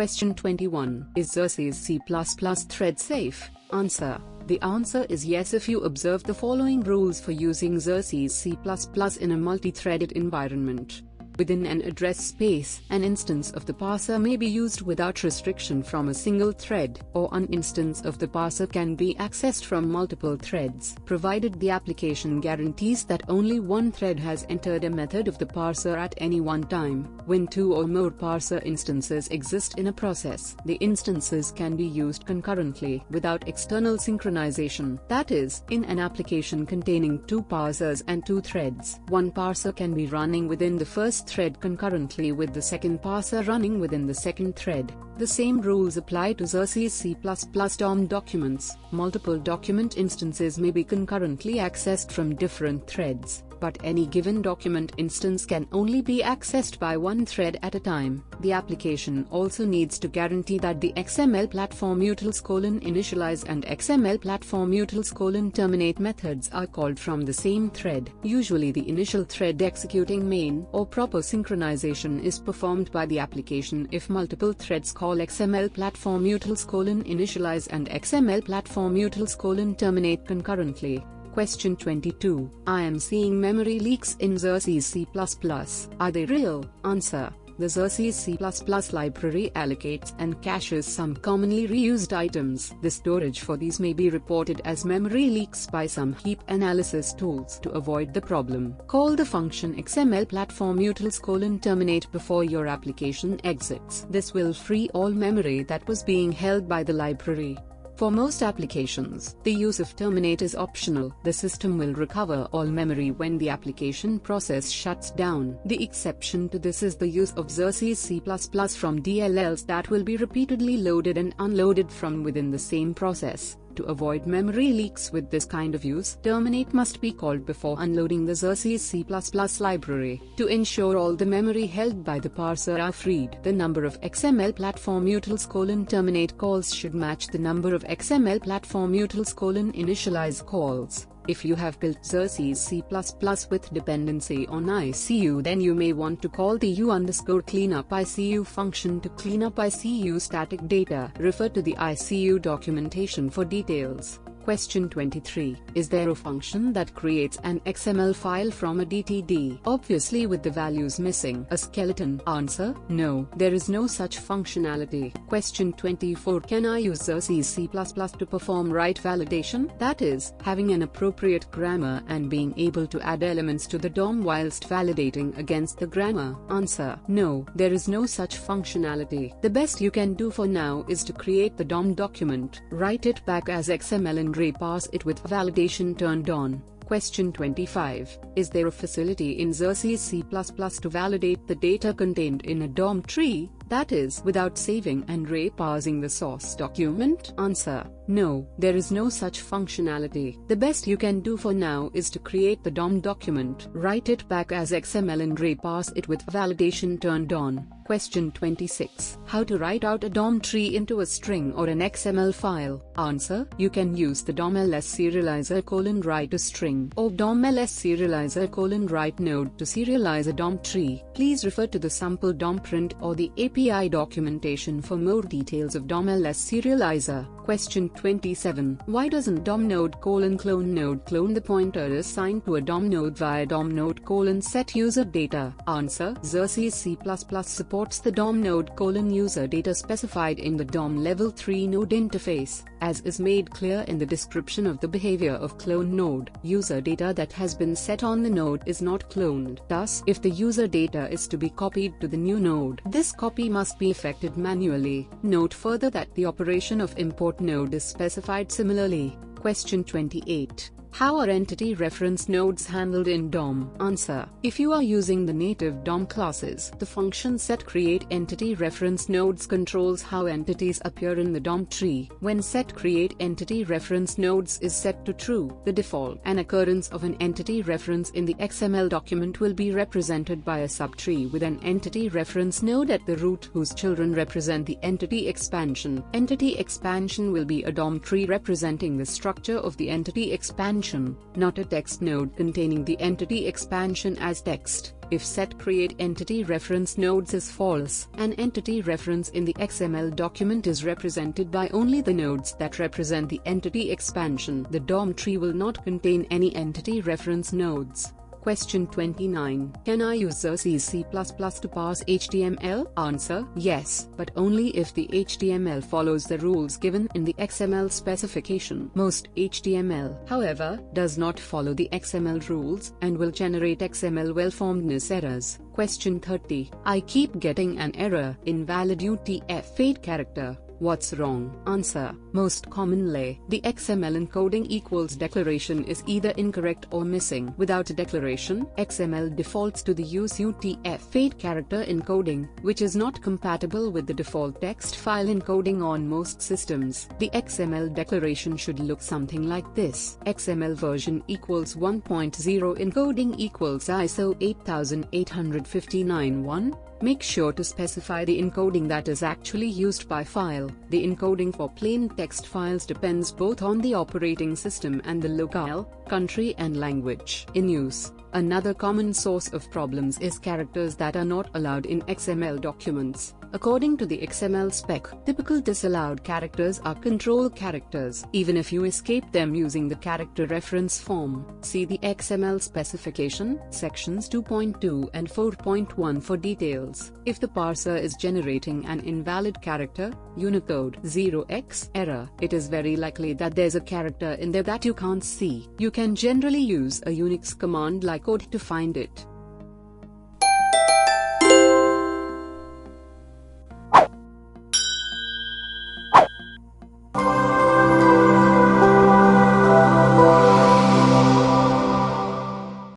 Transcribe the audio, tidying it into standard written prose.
Question 21. Is Xerces C++ thread-safe? Answer. The answer is yes if you observe the following rules for using Xerces C++ in a multi-threaded environment. Within an address space, an instance of the parser may be used without restriction from a single thread, or an instance of the parser can be accessed from multiple threads, provided the application guarantees that only one thread has entered a method of the parser at any one time. When two or more parser instances exist in a process, the instances can be used concurrently without external synchronization. That is, in an application containing two parsers and two threads, one parser can be running within the first thread concurrently with the second parser running within the second thread. The same rules apply to Xerces C++ DOM documents. Multiple document instances may be concurrently accessed from different threads, but any given document instance can only be accessed by one thread at a time. The application also needs to guarantee that the XML platform utils :initialize and XML platform utils :terminate methods are called from the same thread. Usually the initial thread executing main or proper synchronization is performed by the application if multiple threads call XML platform utils :initialize and XML platform utils :terminate concurrently. Question 22. I am seeing memory leaks in Xerces C++. Are they real? Answer. The Xerces C++ library allocates and caches some commonly reused items. The storage for these may be reported as memory leaks by some heap analysis tools. To avoid the problem, call the function XML platform utils :terminate before your application exits. This will free all memory that was being held by the library. For most applications, the use of terminate is optional. The system will recover all memory when the application process shuts down. The exception to this is the use of Xerces C++ from DLLs that will be repeatedly loaded and unloaded from within the same process. To avoid memory leaks with this kind of use, terminate must be called before unloading the Xerces C++ library. To ensure all the memory held by the parser are freed, the number of XML platform utils :terminate calls should match the number of XML platform utils :initialize calls. If you have built Xerces C++ with dependency on ICU, then you may want to call the u_cleanup ICU function to clean up ICU static data. Refer to the ICU documentation for details. Question 23. Is there a function that creates an XML file from a DTD, obviously with the values missing, a skeleton? Answer. No, there is no such functionality. Question 24. Can I use Xerces C++ to perform write validation? That is, having an appropriate grammar and being able to add elements to the DOM whilst validating against the grammar? Answer. No, there is no such functionality. The best you can do for now is to create the DOM document, write it back as XML and reparse it with validation turned on. Question 25. Is there a facility in Xerces C++ to validate the data contained in a DOM tree, that is, without saving and reparsing the source document? Answer. No, there is no such functionality. The best you can do for now is to create the DOM document, write it back as XML and reparse it with validation turned on. Question 26. How to write out a DOM tree into a string or an XML file? Answer. You can use the DOM-ls serializer :write a string or DOM-ls serializer :write node to serialize a DOM tree. Please refer to the sample DOM print or the API documentation for more details of DOM-ls serializer. Question 27. Why doesn't DOM node :clone node clone the pointer assigned to a DOM node via DOM node :set user data? Answer. Xerces C++ supports the DOM node :user data specified in the DOM level 3 node interface, as is made clear in the description of the behavior of clone node. User data that has been set on the node is not cloned. Thus, if the user data is to be copied to the new node, this copy must be effected manually. Note further that the operation of import node is specified similarly. Question 28. How are entity reference nodes handled in DOM? Answer. If you are using the native DOM classes, the function setCreateEntityReference nodes controls how entities appear in the DOM tree. When setCreateEntityReference nodes is set to true, the default an occurrence of an entity reference in the XML document will be represented by a subtree with an entity reference node at the root whose children represent the entity expansion. Entity expansion will be a DOM tree representing the structure of the entity expansion, not a text node containing the entity expansion as text. If set create entity reference nodes is false, an entity reference in the XML document is represented by only the nodes that represent the entity expansion. The DOM tree will not contain any entity reference nodes. Question 29. Can I use Xerces C++ to parse HTML? Answer: yes, but only if the HTML follows the rules given in the XML specification. Most HTML, however, does not follow the XML rules and will generate XML well-formedness errors. Question 30. I keep getting an error, invalid UTF-8 character. What's wrong? Answer: most commonly, the XML encoding equals declaration is either incorrect or missing. Without a declaration, XML defaults to the use UTF-8 character encoding, which is not compatible with the default text file encoding on most systems. The XML declaration should look something like this: XML version equals 1.0, encoding equals ISO 8859-1. Make sure to specify the encoding that is actually used by file. The encoding for plain text files depends both on the operating system and the locale, country and language in use. Another common source of problems is characters that are not allowed in XML documents. According to the XML spec, typical disallowed characters are control characters, even if you escape them using the character reference form. See the XML specification, sections 2.2 and 4.1 for details. If the parser is generating an invalid character, Unicode 0x error, it is very likely that there's a character in there that you can't see. You can generally use a Unix command like code to find it.